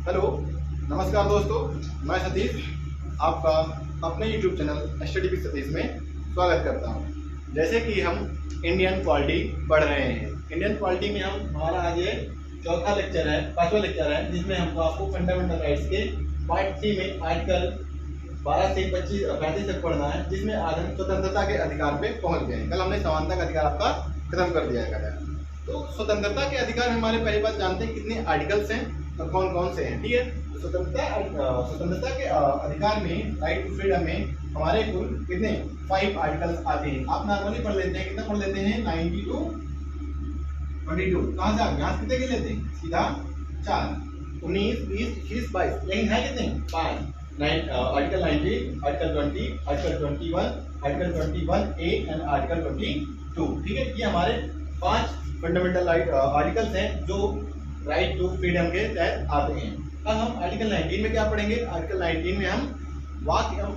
Hello, नमस्कार दोस्तों। मैं सतीश आपका अपने YouTube channel study with Satish में स्वागत करता हूं। जैसे कि हम इंडियन पॉलिटी पढ़ रहे हैं, इंडियन पॉलिटी में हमारा आज ये पांचवा लेक्चर है, जिसमें हमको आपको फंडामेंटल राइट्स के पार्ट 3 में आर्टिकल 12 से 35 तक पढ़ना है, जिसमें आज हम स्वतंत्रता के अधिकार पे पहुंच गए। कल हमने समानता का अधिकार आपका खत्म कर दिया है। तो स्वतंत्रता के अधिकार हमारे पहली बात जानते हैं कितने आर्टिकल्स हैं और कौन कौन से हैं। ठीक है, तो स्वतंत्रता के अधिकार में, राइट टू फ्रीडम में हमारे कुल कितने 5 आर्टिकल्स आते हैं। आप नॉर्मली पढ़ लेते हैं, कितना पढ़ लेते हैं 90 to 22। कहाँ से आप यहाँ से कितने के लेते हैं, सीधा 4, 19, 20, 21, 22, लेकिन है कितने 5। Article 19, article 20, article 21, article 21A and article 22। ठीक है, ये हमारे 5 फंडामेंटल आर्टिकल्स हैं जो राइट टू फ्रीडम के तहत आते हैं। अब हम आर्टिकल 19 में क्या पढ़ेंगे। आर्टिकल 19 में हम वाक एवं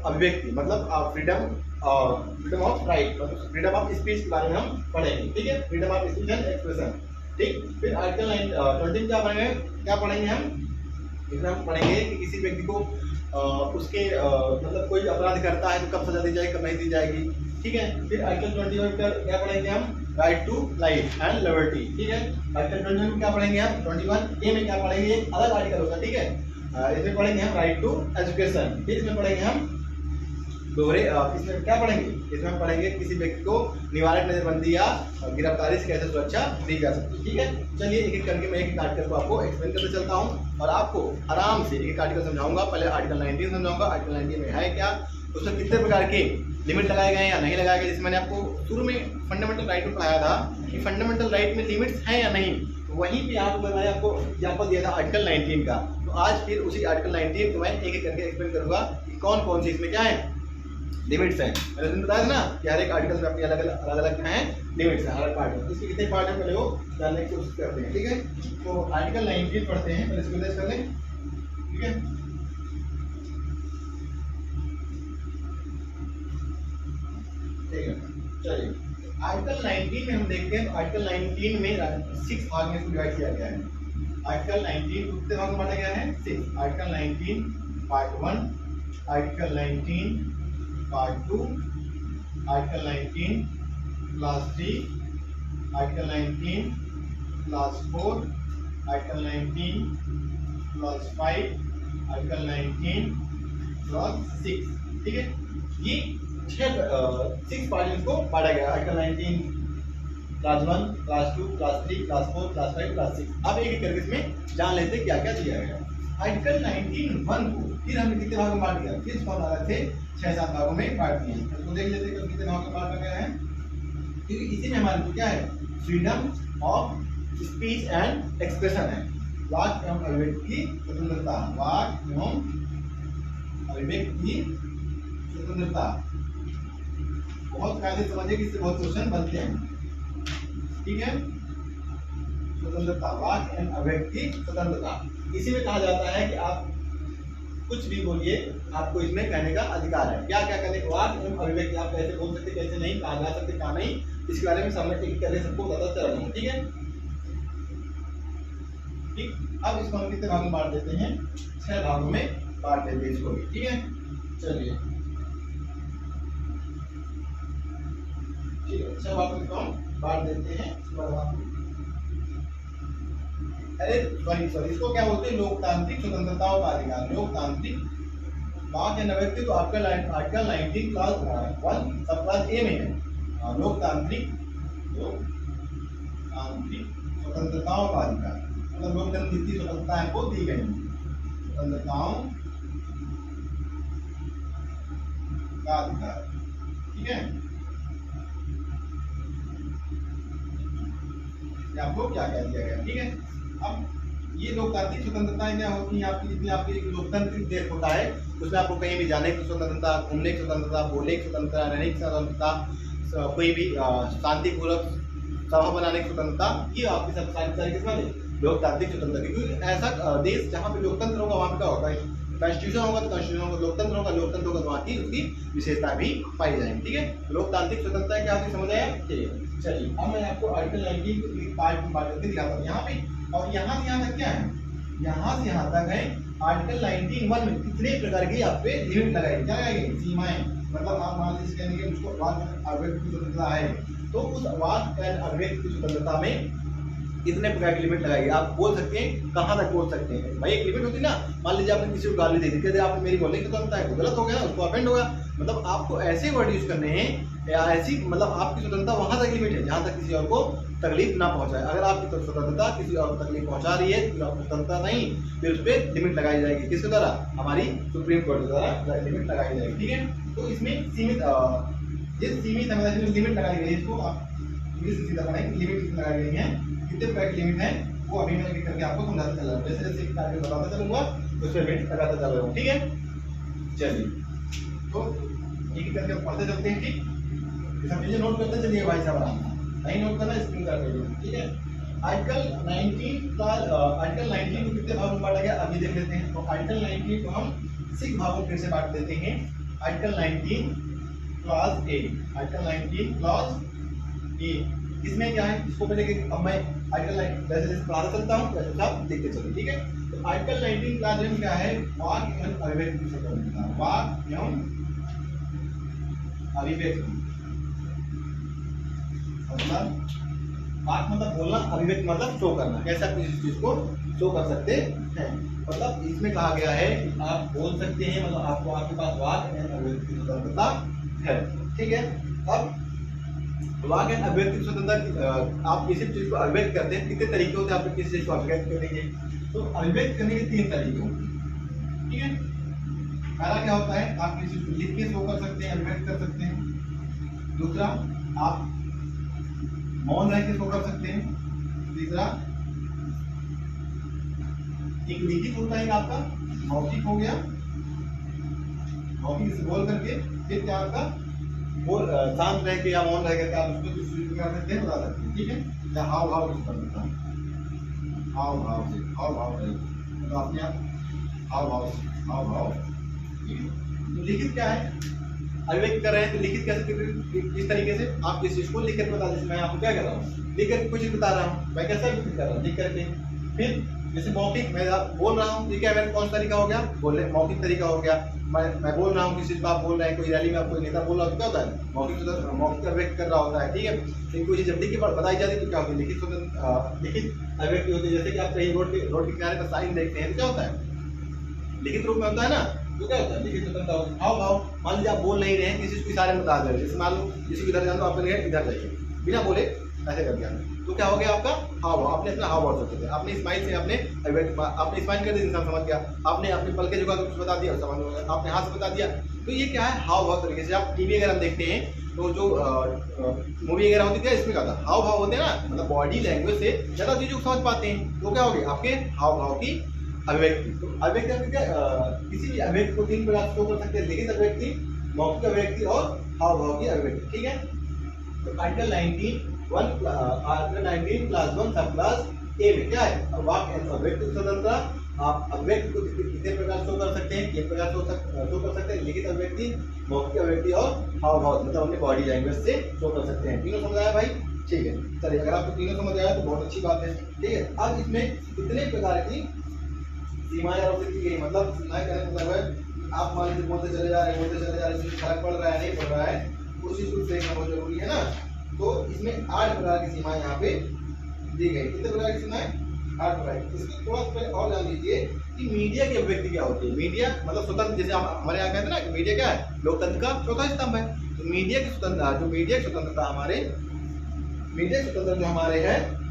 अभिव्यक्ति मतलब फ्रीडम ऑफ राइट, मतलब फ्रीडम ऑफ स्पीच के बारे में हम पढ़ेंगे। ठीक है, freedom of speech and expression. ठीक, फिर आर्टिकल 20 क्या पढ़ेंगे हम। इसमें हम पढ़ेंगे कि किसी व्यक्ति को उसके मतलब कोई अपराध करता है तो कब सजा दी जाएगी, कब नहीं दी जाएगी। ठीक है, फिर आर्टिकल 21 क्या पढ़ेंगे हम, right to life and liberty. ठीक है, आर्टिकल 21 में क्या पढ़ेंगे हम, 21A में क्या पढ़ेंगे, एक अलग आर्टिकल होगा। ठीक है, इसमें पढ़ेंगे हम राइट टू एजुकेशन। फिर इसमें पढ़ेंगे हम इसमें क्या पढ़ेंगे, इसमें पढ़ेंगे किसी व्यक्ति को निवारक नजरबंदी या गिरफ्तारी से कैसे सुरक्षा दी जा सकती है। ठीक है, चलिए एक एक करके मैं एक आर्टिकल को आपको एक्सप्लेन करते चलता हूँ और आपको आराम से एक आर्टिकल समझाऊंगा। पहले आर्टिकल 19 समझाऊंगा, आर्टिकल 19 में है क्या, उसमें कितने प्रकार के लिमिट लगाए गए या नहीं लगाए गए। जैसे मैंने आपको शुरू में फंडामेंटल राइट में पढ़ाया था कि फंडामेंटल राइट में लिमिट्स हैं या नहीं, तो वहीं पे मैंने आपको एग्जाम्पल दिया था आर्टिकल 19 का। तो आज फिर उसी आर्टिकल 19 को मैं एक एक करके एक्सप्लेन करूंगा कि कौन कौन से इसमें क्या है लिमिट्स हैं। मैंने तुम्हें बताया था ना कि हर एक आर्टिकल में अपनी अलग अलग क्या है लिमिट्स हैं, हर एक पार्ट में। इसके कितने पार्ट है पहले वो जानने की कोशिश करते हैं। ठीक है, तो आर्टिकल 19 पढ़ते हैं, पहले इसको लेस कर लें। ठीक है, ठीक है, चलिए आर्टिकल 19 में हम देखते हैं। तो आर्टिकल 19 में 6 भाग में इसको डिवाइड किया गया है। आर्टिकल 19 को कितने भाग में बांटा गया है, 6। Article 19 part 1, article 19 part 2, article 19 class 3, article 19 class 4, article 19 class 5, article 19 class 6। ठीक है, ये 6 पार्ट को बांटा गया। Article 19 class 1, class 2, class 3, class 4, class 5, class 6। अब एक एक करके इसमें जान लेते हैं क्या क्या दिया गया। आर्टिकल 19(1) को फिर हमने कितने भागों में बांट दिया, फिर इसको अलग से 6-7 भागों में बांट दिए। इसको देख लेते हैं कितने भागों में बांटा गया है। क्योंकि इसी में हमारे को क्या है, freedom of speech and expression है, वाक एवं अभिव्यक्ति की स्वतंत्रता, वाक एवं अभिव्यक्ति की स्वतंत्रता। बहुत कायदे समझिए कि इससे बहुत क्वेश्चन बनते हैं। ठीक है, स्वतंत्रता, वाक एवं अभिव्यक्ति स्वतंत्रता। इसी में कहा जाता है कि आप कुछ भी बोलिए, आपको इसमें कहने का अधिकार है। क्या क्या कहने, वाक एवं अभिव्यक्ति आप कैसे बोल सकते, कैसे नहीं, कहा जा सकते, कहा नहीं, इसके बारे में समझ एक करके सबको बताता चल रहा हूँ। ठीक है, ठीक। अब इसको हम कितने भागों में बांट देते हैं, 6 भागों में बांट देते हैं इसको भी। ठीक है, चलिए ठीक है, 6 भागों में हम बांट देते हैं। अरे सॉरी, इसको क्या बोलते हैं, लोकतांत्रिक स्वतंत्रताओं का अधिकार। लोकतांत्रिक वाक एवं अभिव्यक्ति तो आपका आर्टिकल 19 क्लास 1 सब क्लास A में है। लोकतांत्रिक स्वतंत्रताओं का अधिकार मतलब लोकतंत्र जितनी स्वतंत्रताएं को दी गई, स्वतंत्रताओं का अधिकार। ठीक है, आपको क्या कह दिया गया। ठीक है, अब ये लोकतांत्रिक स्वतंत्रताएं क्या होती हैं आपकी, जितनी आपकी लोकतांत्रिक देश होता है उसमें आपको कहीं भी जाने की स्वतंत्रता, घूमने की स्वतंत्रता, बोलने की स्वतंत्रता, रहने की स्वतंत्रता, कोई भी शांतिपूर्वक सभा बनाने की स्वतंत्रता, ये आपकी सब सारी किस्में लोकतांत्रिक स्वतंत्रता। क्योंकि ऐसा देश जहाँ पे लोकतंत्र होगा वहाँ पे क्या होगा, कॉन्स्टिट्यूशन होगा तो कॉन्स्टिट्यूशन होगा, लोकतंत्र होगा तो वहाँ की उसकी विशेषता भी पाई जाएगी। ठीक है, लोकतांत्रिक स्वतंत्रता क्या आपको समझ आया। ठीक है, चलिए अब मैं आपको आर्टिकल 19 पार्ट में बात करके दिखाता हूँ यहाँ पे। और यहाँ से यहाँ तक क्या है, यहाँ से यहाँ तक है आर्टिकल 19(1) में कितने प्रकार की आप पे लिमिट लगाई, क्या लगाई गई, सीमाएं। मतलब आप मान लीजिए कहने के उसको वाक एंड अभिव्यक्ति की स्वतंत्रता है, तो उस वाक एंड अभिव्यक्ति की स्वतंत्रता में कितने प्रकार की लिमिट लगाई। आप बोल सकते हैं कहाँ तक बोल सकते हैं भाई, एक लिमिट होती है ना। मान लीजिए आपने किसी को गाली दे दी, कहते आपने मेरी बोलने की स्वतंत्रता है, गलत हो गया, उसको ऑफेंड होगा। मतलब आपको ऐसे वर्ड यूज करने हैं या ऐसी, मतलब आपकी स्वतंत्रता वहां तक लिमिट है जहां तक किसी और को तकलीफ ना पहुंचाए। अगर आपकी स्वतंत्रता किसी और को तकलीफ पहुंचा रही है तो आपकी स्वतंत्रता नहीं, फिर उस पर लिमिट लगाई जाएगी। किसके द्वारा, हमारी सुप्रीम कोर्ट के द्वारा लिमिट लगाई जाएगी। ठीक है, तो इसमें सीमित जिस सीमित लिमिट लगाई गई है, इसको आप इंग्लिश में सीधा पढ़ेंगे, लिमिट लगाई गई है, कितने प्रकार की लिमिट है वो अभी मैं एक करके आपको समझाता चला रहा हूँ। जैसे जैसे आगे बताता चलूंगा उस पर लिमिट लगाता चल रहा हूँ। ठीक है, चलिए तो एक करके पढ़ते चलते हैं। ठीक, सब चीजें नोट करते चलिए भाई साहब, आराम नहीं नोट करना स्क्रीन कर लीजिए। ठीक है, आर्टिकल 19 को कितने भागों में बांटा गया अभी देख लेते हैं। तो आर्टिकल 19 को हम 6 भागों फिर से बांट देते हैं। Article 19 clause A, article 19 clause A, इसमें क्या है इसको पहले अब मैं आर्टिकल जैसे जैसे पढ़ाता चलता हूँ वैसे आप देखते चलिए। ठीक है, तो आर्टिकल 19 क्लॉज में क्या है, वाक एवं अभिव्यक्ति की स्वतंत्रता, वाक एवं अभिव्यक्ति, मतलब बात मतलब बोलना, अभिव्यक्ति मतलब शो करना, कैसे आप किसी चीज को शो कर सकते हैं। मतलब इसमें कहा गया है कि आप बोल सकते हैं, मतलब आपको आपके पास वाक एवं अभिव्यक्ति की स्वतंत्रता है। ठीक है, अब वाक एवं अभिव्यक्ति की स्वतंत्रता, आप किसी चीज को अभिव्यक्त करते हैं, कितने तरीके होते हैं आप किसी चीज को अभिव्यक्त करने के। तो अभिव्यक्त करने के 3 तरीके होते हैं। ठीक है, पहला क्या होता है, आप किसी चीज को लिख के शो कर सकते हैं, अभिव्यक्त कर सकते हैं। दूसरा, आप मौन रह के शो कर सकते हैं। तीसरा, एक लिखित होता है आपका, मौखिक हो गया, मौखिक से बोल करके, फिर क्या आपका बोल शांत रह के या मौन रह के आप उसको कर सकते हैं, बता सकते हैं। ठीक है, या हाव भाव से करता है, हाव भाव से, हाव भाव रहेगा तो आपने हाव भाव से, हाव भाव। ठीक है, तो लिखित क्या है, अभिव्यक्त कर रहे हैं तो लिखित कैसे, किस तरीके से आप किस चीज को लिख कर बता दीजिए। मैं आपको क्या कर रहा हूँ, लिख कर कुछ चीज बता रहा हूँ, मैं कैसे लिख कर रहा हूँ, लिख करके। फिर जैसे मौखिक, मैं बोल रहा हूँ, ठीक है, कौन सा तरीका हो गया, बोलने मौखिक तरीका हो गया। मैं बोल रहा हूँ किसी चीज को, आप बोल रहे हैं, कोई रैली में आप कोई नेता बोल रहा हो तो क्या होता है, मौखिक अभिव्यक्त कर रहा होता है। ठीक है, लेकिन कोई चीज जब लिखी बताई जाती है तो क्या होती है, लिखित अभिव्यक्ति होती है। जैसे कि आप कहीं रोड के किनारे पर साइन देखते हैं तो क्या होता है, लिखित रूप में होता है ना, तो क्या होता है, लिखित स्वतंत्रता। हाव भाव, मान लीजिए आप बोल नहीं रहे हैं, किसी को इशारे में बता दे रहे हैं, जैसे मान लो किसी को इधर जाना तो आप कहेंगे इधर जाइए, बिना बोले ऐसे कर दिया, तो क्या हो गया आपका हाव भाव, आपने अपना हाव भाव सकते थे, आपने स्माइल से आपने स्माइल कर दिया, इंसान समझ गया, आपने अपने पल के जुगा तो कुछ बता दिया, समझ गया, आपने हाथ से बता दिया। तो ये क्या है, हाव भाव तरीके से। आप टीवी अगर हम देखते हैं तो जो मूवी वगैरह होती है इसमें क्या था, हाव भाव होते हैं ना, मतलब बॉडी लैंग्वेज से ज़्यादा चीज़ों को समझ पाते हैं। तो क्या हो गया आपके हाव भाव की अभिव्यक्ति। तो अभिव्यक्ति क्या, किसी भी अभिव्यक्ति को 3 प्रकार से कर सकते हैं, लिखित अभिव्यक्ति, मौखिक अभिव्यक्ति और हाव भाव की अभिव्यक्ति। ठीक है, तो आर्टिकल 19 क्लास 1 सब क्लास ए में क्या है, वाक एंड अभिव्यक्ति स्वतंत्रता। आप अभिव्यक्ति को कितने प्रकार शो कर सकते हैं, 3 प्रकार शो कर सकते हैं, लिखित अभिव्यक्ति, मौखिक अभिव्यक्ति और हाव भाव, मतलब अपने बॉडी लैंग्वेज से शो कर सकते हैं। तीनों समझ आया भाई? ठीक है, चलिए अगर आपको तीनों समझ आया तो बहुत अच्छी बात है। ठीक है, अब इसमें कितने प्रकार की सीमाएं आरोपित की गई, मतलब सीमाएं कहने मतलब है आप मान लीजिए बोलते चले जा रहे हैं, फर्क पड़ रहा है नहीं पड़ रहा है, उस चीज को देखना बहुत जरूरी है ना। तो इसमें 8 प्रकार की सीमाएं यहाँ पे दी गई। कितने प्रकार की सीमाएं, 8 प्रकार। इसकी थोड़ा सा और जान लीजिए कि मीडिया की अभिव्यक्ति क्या होती है। मीडिया मतलब स्वतंत्र, जैसे हमारे यहाँ कहते हैं ना कि मीडिया क्या है, लोकतंत्र का चौथा स्तंभ है। तो मीडिया की स्वतंत्रता, जो मीडिया की स्वतंत्रता हमारे मीडिया स्वतंत्र जो हमारे हैं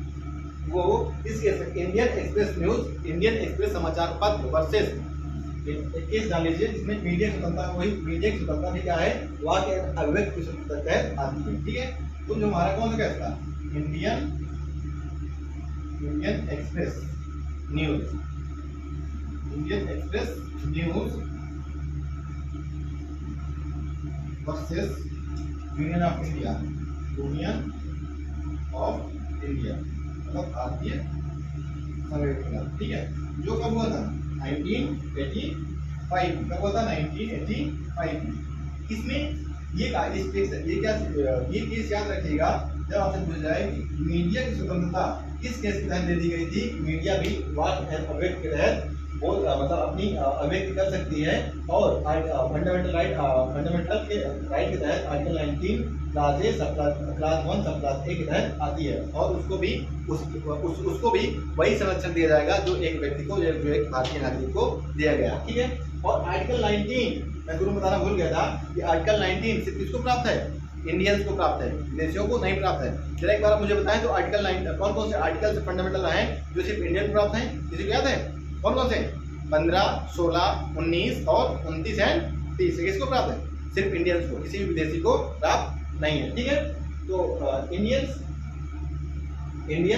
वो इसके Indian express news, Indian express समाचार पत्र वर्सेस एक केस डाल लीजिए जिसमें मीडिया स्वतंत्रता, वही मीडिया की स्वतंत्रता भी क्या है, वाक एवं अभिव्यक्ति की स्वतंत्रता तहत आती है। ठीक है, तो जो हमारा कौन सा केस था, Indian express news, Indian express news versus union of India, union of India मतलब भारतीय संविधान। ठीक है, जो कब हुआ था 1985, कब हुआ था 1985। इसमें ये केस याद रखिएगा जब आपसे पूछ जाए कि मीडिया की स्वतंत्रता किस केस के तहत दे दी गई थी? मीडिया भी वाक एंड अव्यक्त के तहत वो मतलब अपनी अभिव्यक्ति कर सकती है, और फंडामेंटल के राइट के तहत आर्टिकल 19 क्लास ए सब क्लास 1 सब क्लास ए के तहत आती है, और उसको भी उसको भी वही संरक्षण दिया जाएगा जो एक व्यक्ति को, जो एक भारतीय नागरिक को दिया गया। ठीक है। और आर्टिकल 19 मैं शुरू में बताना भूल गया था कि आर्टिकल 19 सिर्फ किसको प्राप्त है? इंडियंस को प्राप्त है, विदेशियों को नहीं प्राप्त है। जरा एक बार मुझे बताएं तो आर्टिकल 9 कौन कौन से आर्टिकल से फंडामेंटल हैं जो सिर्फ इंडियन को प्राप्त हैं? किसी को याद है कौन कौन से? 15, 16, 19 और 29 एंड 30 किसको प्राप्त है? सिर्फ इंडियंस को, किसी भी विदेशी को प्राप्त नहीं है। ठीक है। तो Indian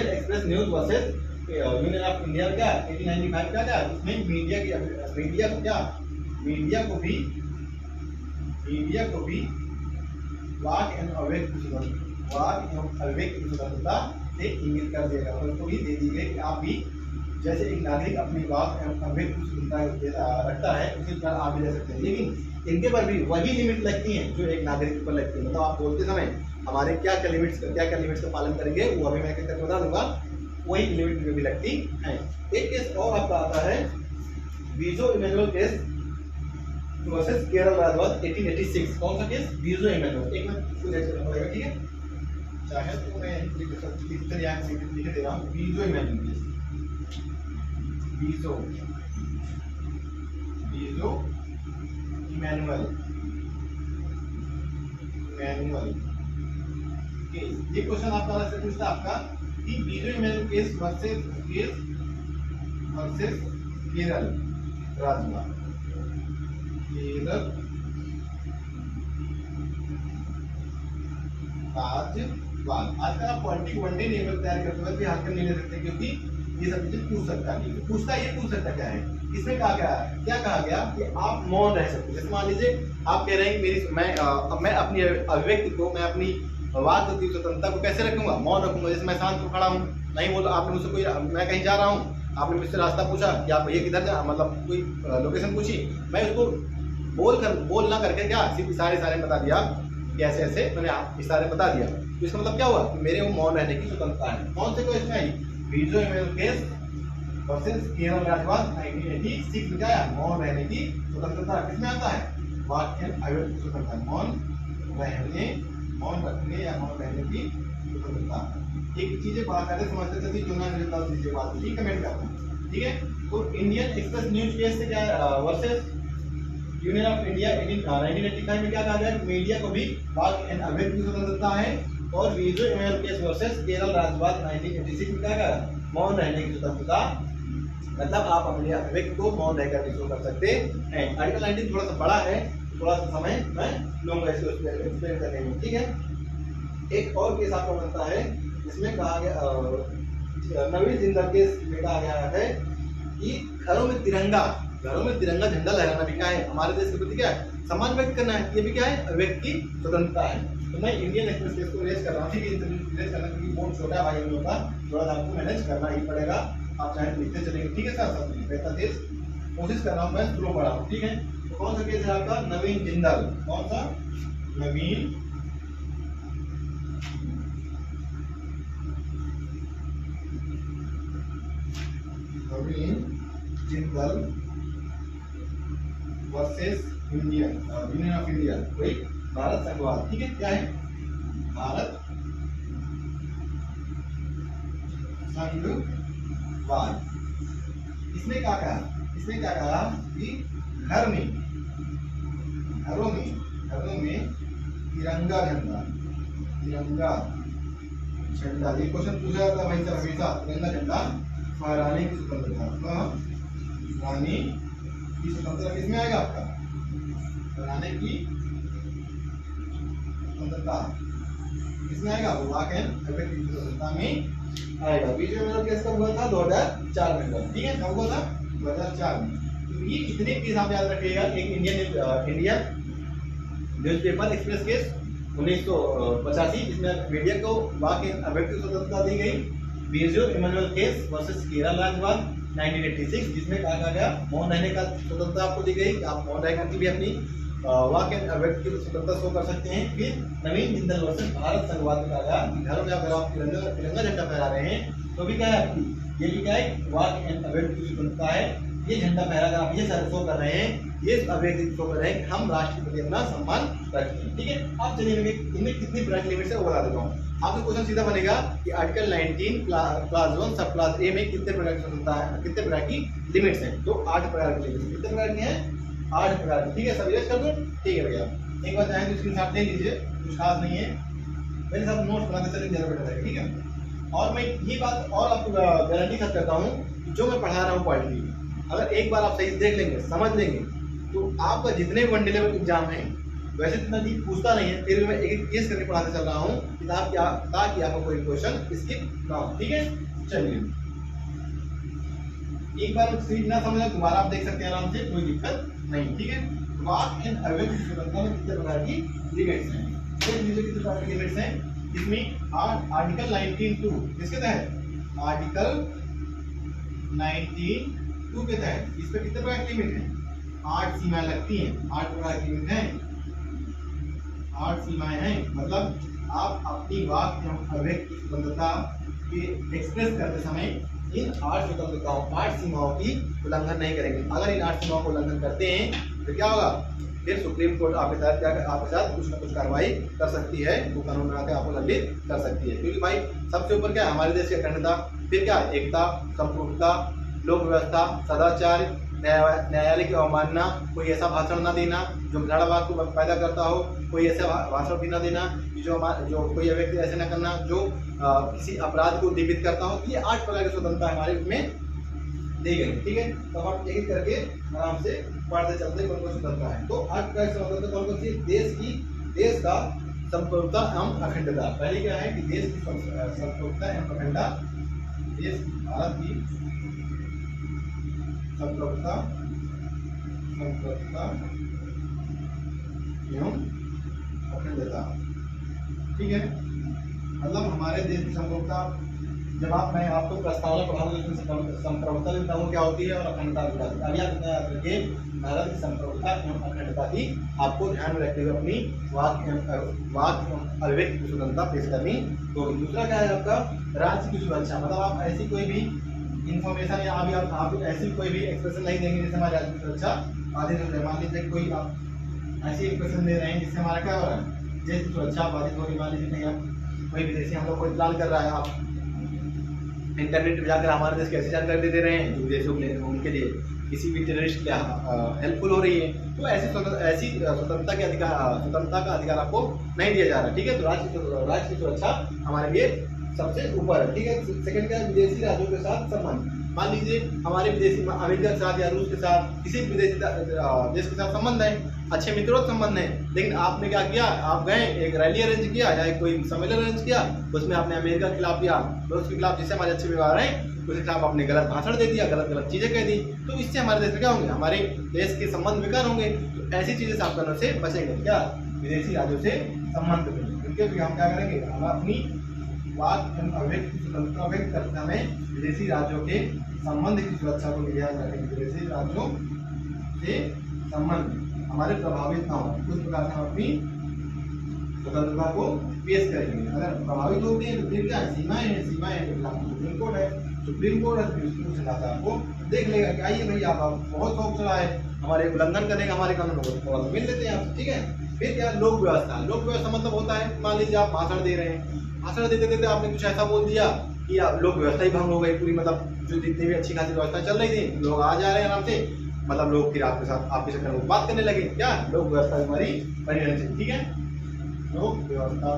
express news versus union of India क्या 1895 का क्या उसमें मीडिया को भी वाक एवं अव्यक्त की स्वतंत्रता से इंगित कर दिया गया, और उसको भी दे दी गई कि आप भी जैसे एक नागरिक अपनी वाक एवं अव्यक्त की स्वतंत्रता रखता है उसी तरह आप भी ले सकते हैं, लेकिन इनके पर भी वही लिमिट लगती है जो एक नागरिक पर लगती है। मतलब आप बोलते समय हमारे क्या क्या लिमिट्स का पालन करेंगे वो अभी मैं करके बता दूंगा, वही लिमिट भी लगती है। एक केस और आपका आता है बीजो इमैनुअल केस वर्सेस केरल राज्यवाद 1886। कौन सा केस? बीजो इमैनुअल। एक मिनट इसको देख लेना पड़ेगा। ठीक है, चाहे तो मैं लिखकर यहाँ लिख दे रहा हूँ बीजो इमैनुअल केस। बीजो इमैनुअल केस। ये क्वेश्चन आपका अलग से पूछता आपका कि बीजो इमैनुअल केस वर्सेस केरल राज्यवाद। आजकल आप पॉलिटिक वनडे लेवल तैयार करते हुए हाथ नहीं ले सकते, क्योंकि ये सब चीजें पूछ सकता है। पूछ सकता क्या है? इसमें क्या कहा गया कि आप मौन रह सकते हैं। जैसे मान लीजिए आप कह रहे हैं मैं अपनी अभिव्यक्ति को, मैं अपनी वाक की स्वतंत्रता को कैसे रखूंगा? मौन रखूंगा। जैसे मैं शांत खड़ा हूँ, नहीं बोल, आपने मुझसे कोई, मैं कहीं जा रहा हूँ, आपने मुझसे रास्ता पूछा कि आप भैया किधर जा, मतलब कोई लोकेशन पूछी, मैं उसको बोल ना करके क्या सिर्फ इशारे बता दिया कि ऐसे ऐसे मैंने इशारे बता दिया, तो इसका मतलब क्या हुआ? मेरे को मौन रहने की स्वतंत्रता है। कौन से केस में आई? बीजो इमैनुअल केस वर्सेस केरल राज्यवाद 1986 में क्या? मौन रहने की स्वतंत्रता किसमें आता है? वाक एंड अव्यक्त की स्वतंत्रता, मौन रखने या मौन रहने की स्वतंत्रता। एक चीजें बात करते समझते थे जो ना दीजिए बात, ठीक कमेंट करना। ठीक है। तो इंडियन एक्सप्रेस न्यूज केस से क्या वर्सेस यूनियन ऑफ इंडिया 1985 में क्या कहा गया? मीडिया को भी वाक एंड अव्यक्त की स्वतंत्रता है, और बीजो इमैनुअल केस वर्सेस केरल राज्यवाद 1986 में क्या कहा? मौन रहने की स्वतंत्रता, मतलब आप अपने अभिव्यक्ति को मौन रहकर भी कर सकते हैं। आर्टिकल 19 थोड़ा सा बड़ा है, थोड़ा सा समय मैं लूंगा इसको एक्सप्लेन करने में। ठीक है। एक और केस आपको बनता है, इसमें कहा गया नवीन जिंदल केस में कहा गया है कि घरों में तिरंगा झंडा लहराना भी क्या है? हमारे देश के प्रति क्या है? सम्मान व्यक्त करना है। ये भी क्या है? अभिव्यक्ति की स्वतंत्रता है। तो मैं इंडियन एक्सप्रेस केस को रेज कर रहा हूँ। ठीक है, रेज करना क्योंकि बहुत छोटा भाई हम लोग का, थोड़ा सा आपको मैनेज करना ही पड़ेगा। आप चाहे लिखते चलेंगे। ठीक है सर, बेहतर तेज कोशिश कर रहा हूँ, मैं स्लो पढ़ा हूँ। ठीक है। तो कौन सा केस है आपका? नवीन जिंदल। कौन सा? Naveen Jindal versus union of India, वही भारत संघवाद। ठीक है, क्या है? भारत संघवाद। इसमें क्या कहा? कि घरों में तिरंगा झंडा, ये क्वेश्चन पूछा जाता है भाई साहब हमेशा, तिरंगा झंडा फहराने की स्वतंत्रता, किसमें आएगा आपका? फहराने की स्वतंत्रता किसमें आएगा? वो वाक एंड अव्यक्त की स्वतंत्रता में आएगा। बीजो इमैनुअल केस कब हुआ था? 2004 में हुआ। ठीक है, कब हुआ था? 2004 में। तो ये कितने केस आप याद रखिएगा। एक इंडियन न्यूज़पेपर एक्सप्रेस केस 1985, जिसमें मीडिया को वाक एंड अव्यक्त की स्वतंत्रता दी गई। बीजो इमैनुअल केस वर्सेस केरल राज्यवाद 1986, जिसमें कहा गया मौन रहने का स्वतंत्रता आपको दी गई, आप मौन रह करके भी अपनी वाक एंड अव्यक्त की स्वतंत्रता शो कर सकते हैं। फिर नवीन जिंदल वर्सेस भारत संघवाद में कहा गया घरों में अगर आप तिरंगा झंडा फहरा रहे हैं तो भी क्या है आपकी ये भी क्या है वाक एंड अवेक्ट की स्वतंत्रता है। ये झंडा फहराकर आप ये शो कर रहे हैं, ये अभिव्यक्ति शो कर रहे हैं कि हम राष्ट्र के प्रति अपना सम्मान रखते हैं। ठीक है, अब चलिए इनमें कितनी ब्रांच लिमिट है वो बता देता हूँ। आपका क्वेश्चन सीधा बनेगा कि आर्टिकल 19 क्लास 1 सब क्लास ए में कितने प्रकार की स्वतंत्रता है, कितने प्रकार की लिमिट्स हैं। तो 8 प्रकार की लिमिट्स कितने प्रकार की हैं, 8 प्रकार की। ठीक है, सब याद कर दो। ठीक है भैया, एक बार चाहें तो स्क्रीनशॉट ले लीजिए, कुछ खास नहीं है, मेरे साथ नोट्स बनाते चले ज़्यादा बेटर रहेगा। ठीक है, और मैं ये बात और आपको गारंटी खत करता हूँ, जो मैं पढ़ा रहा हूँ क्वालिटी, अगर एक बार आप सही से देख लेंगे, समझ लेंगे, तो आपका जितने भी वनडे लेवल एग्जाम है वैसे इतना डीप पूछता नहीं है, फिर भी मैं एक एक केस करके पढ़ाते चल रहा हूँ किताब क्या, ताकि आपको कोई क्वेश्चन स्किप ना हो। ठीक है, चलिए एक बार सीट ना समझ दोबारा आप देख सकते हैं आराम से, कोई दिक्कत नहीं। ठीक है, वाक एंड अवेक्ट की स्वतंत्रता में कितने प्रकार की लिमिट्स हैं, कितने प्रकार की लिमिट्स हैं। इसमें आर्टिकल 19(2) किसके तहत, आर्टिकल 19(2) के तहत इस पर कितने प्रकार की लिमिट है, 8 सीमाएं लगती हैं, 8 प्रकार की लिमिट हैं, 8 सीमाएं हैं। मतलब आप अपनी वाक एवं अभिव्यक्ति की स्वतंत्रता के एक्सप्रेस करते समय इन 8 स्वतंत्रताओं, 8 सीमाओं की उल्लंघन नहीं करेंगे। अगर इन 8 सीमाओं को उल्लंघन करते हैं तो क्या होगा, फिर सुप्रीम कोर्ट आपके साथ कुछ ना कुछ कार्रवाई कर सकती है, वो कानून बना के आपको दंडित कर सकती है। क्योंकि भाई सबसे ऊपर क्या है, हमारे देश की अखंडता, फिर क्या, एकता, संप्रभुता, लोक व्यवस्था, सदाचार, न्यायालय की अवमानना, कोई ऐसा भाषण ना देना जो घृणाभाव को पैदा करता हो, कोई ऐसा भाषण भी ना देना जो कोई व्यक्ति ऐसे ना करना जो किसी अपराध को उद्दीपित करता हो। ये 8 प्रकार की स्वतंत्रता हमारे इसमें दी गई। ठीक है, तो हम एक करके आराम से पढ़ते चलते कौन कौन स्वतंत्रता है। तो 8 प्रकार की स्वतंत्रता कौन कौन सी, देश का संप्रभुता एवं अखंडता। पहले क्या है कि देश की संप्रभुता एवं अखंडता, देश भारत की संप्रभुता एवं अखंडता। ठीक है, मतलब हमारे देश की संप्रभुता, जब मैं आपको प्रस्तावना पढ़ाऊंगा इसमें संप्रभुता भी बताऊंगा क्या होती है और अखंडता भी बताऊंगा। अभी आप इतना याद रखिए, भारत की संप्रभुता एवं अखंडता की आपको ध्यान में रखते हुए अपनी वाक एवं अभिव्यक्ति की स्वतंत्रता पेश करनी। तो दूसरा क्या है आपका, राज्य की सुरक्षा। मतलब आप ऐसी कोई भी इन्फॉर्मेशन या अभी आप ऐसी कोई भी एक्सप्रेशन नहीं देंगे जिससे हमारे राज्य की सुरक्षा बाधित हो जाए। मान लीजिए कोई आप ऐसी एक्सप्रेशन दे रहे हैं जिससे हमारा क्या हो रहा है, देश की सुरक्षा बाधित हो रही। मान लीजिए कहीं आप कोई विदेशी हम लोग कोई प्लान कर रहा है, आप इंटरनेट पर जाकर हमारे देश की ऐसी जानकारी दे रहे हैं जो विदेशों के लिए, उनके लिए किसी भी टेररिस्ट के हेल्पफुल हो रही है, तो ऐसी स्वतंत्रता का अधिकार आपको नहीं दिया जा रहा। ठीक है, तो राज्य की सुरक्षा हमारे लिए सबसे ऊपर है। ठीक है, सेकंड क्या है, विदेशी राज्यों के साथ संबंध। मान लीजिए हमारे विदेशी अमेरिका के साथ या रूस के साथ किसी भी विदेशी देश के साथ संबंध है, अच्छे मित्रों संबंध है, लेकिन आपने क्या किया, आप गए एक रैली अरेंज किया या कोई सम्मेलन अरेंज किया, उसमें आपने अमेरिका के खिलाफ या रूस के खिलाफ, जिससे हमारे अच्छे व्यवहार हैं, उसके खिलाफ आपने गलत भाषण दे दिया, गलत चीज़ें कह दी, तो इससे हमारे देश में क्या होंगे, हमारे देश के संबंध बेकार होंगे। तो ऐसी चीज़ें साफ करने से बचेंगे, क्या विदेशी राज्यों से संबंध करेंगे। क्योंकि हम क्या करेंगे, हम अपनी वाक एवं अभिव्यक्ति की स्वतंत्रता व्यक्त करते में विदेशी राज्यों के संबंध की सुरक्षा को ध्यान रखेंगे। विदेशी राज्यों से संबंध हमारे प्रभावित ना हो, उस प्रकार से हम अपनी स्वतंत्रता को पेश करेंगे। अगर प्रभावित होते हैं तो फिर क्या सीमाएं हैं, सुप्रीम कोर्ट है, सुप्रीम कोर्ट है, सुप्रीम कोर्ट आपको देख लेगा कि आइए भैया आप बहुत शौक चला है, हमारे उल्लंघन करेगा हमारे कानून को, मिल लेते हैं आप। ठीक है, फिर क्या लोक व्यवस्था। लोक व्यवस्था मतलब होता है, मान लीजिए आप भाषण दे रहे हैं, भाषण देते देते आपने कुछ ऐसा बोल दिया कि लोक व्यवस्था ही भंग हो गई पूरी। मतलब जो जितनी भी अच्छी खासी व्यवस्था चल रही थी, लोग आ जा रहे हैं आराम से, मतलब लोग फिर आपके साथ आपके चक्कर में बात करने लगे, क्या लोक व्यवस्था हमारी बनी रहनी चाहिए। ठीक है, लोक व्यवस्था।